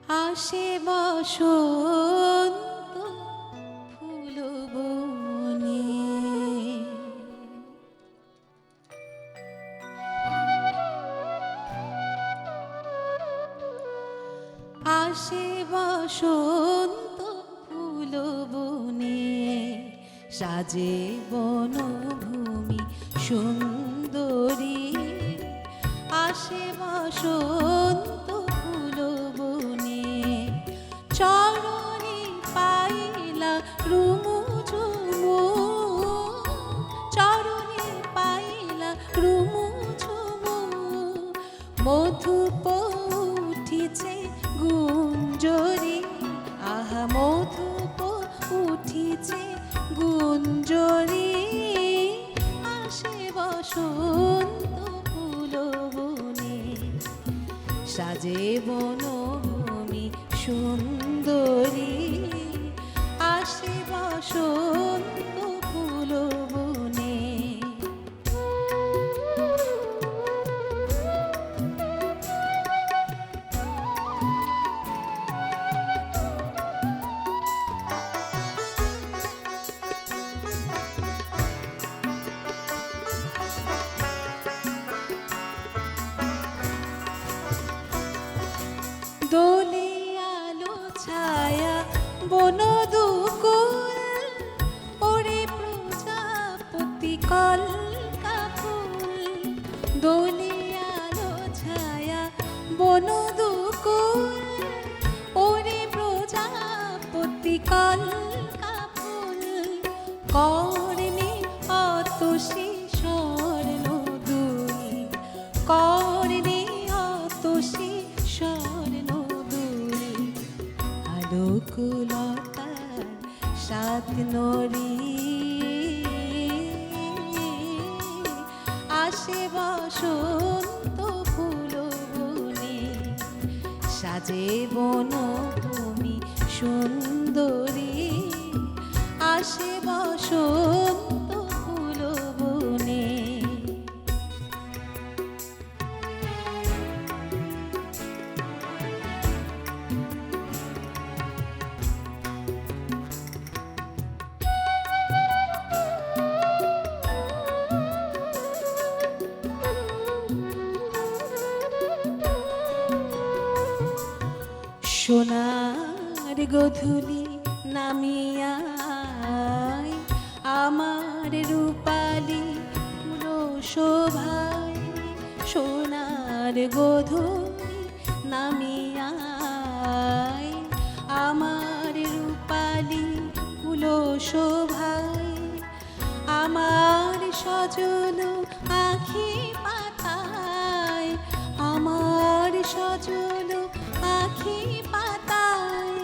আসে বসন্ত ফুল বনে, আসে বসন্ত ফুল বনে, সাজে বনভূমি সুন্দরী। আসে বসন্ত ফুল বনে, চরণে পাইলা রুমু ঝুমু, চরণে পাইলা রুমু ঝুমু। মধুপ উঠিছে গুঞ্জরি, আহা মধুপ উঠিছে গুঞ্জরি। আসে বসন্ত ফুল বনে, সাজে বনভূমি সুন্দরী। আসে বসন্ত ফুল বনে। দোলে আলো ছায়া বন দুকুল, ওরে প্রজাপতি কলকা ফুল। দোলে আলো ছায়া বন দুকুল, ওরে প্রজাপতি কলকা ফুল। কর্ণে অতসী স্বর্ণ দুল, কর্ণে অতসী স্বর্ণ দুল। আলোকুলতার সাত নরি, আসে বসন্ত ফুল বনে, সাজে বনভূমি সুন্দরী। আসে বসন্ত ফুল বনে। সোনার গধূলি নামিয়ায়, আমার রূপালি শোভায়। সোনার গধূলি নামিয়ায়, আমার রূপালি শোভায়। আমার সজল আখি পাতায়, আমার সজল আখি পাতায়।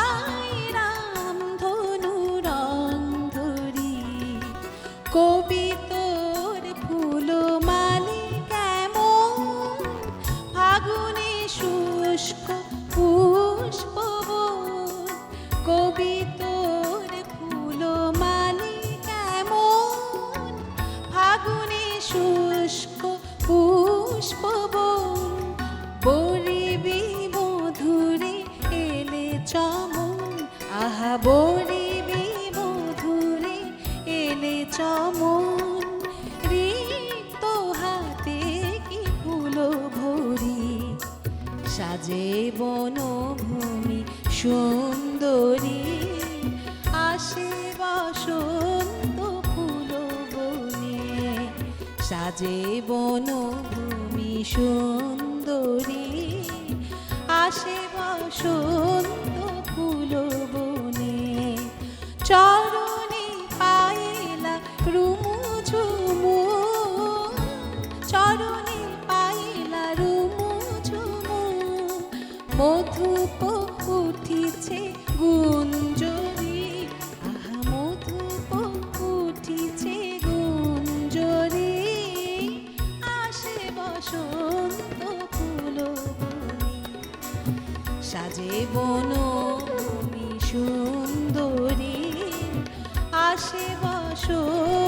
আয় রাম ধনু রং ধরি, কবি তোর ফুল মালি কেমন। ফাগুনে শুষ্ক পুষ্প বন, কবি তোর ফুল মালি কেমন। ফাগুনে শুষ্ক পুষ্প বন, বরিবি মধুরে এলে চমন। আহা বরিবি মধুরে এলে চমন। রিক্ত হাতে কি ফুল ভরি, সাজে বনভূমি সুন্দরী। আসে বসন্ত ফুল বনে, সাজে বনভূমি সুন্দরী। আসে বসন্ত ফুল বনে, চরণে পাইলা রুমু ঝুমু, চরণে পাইলা রুমু ঝুমু। মধুপ উঠিছে গুঞ্জরি, আহা মধুপ উঠিছে গুঞ্জরি। আসে বসন্ত ফুল বনে, সাজে বনভূমি সুন্দরী। আসে বসন্ত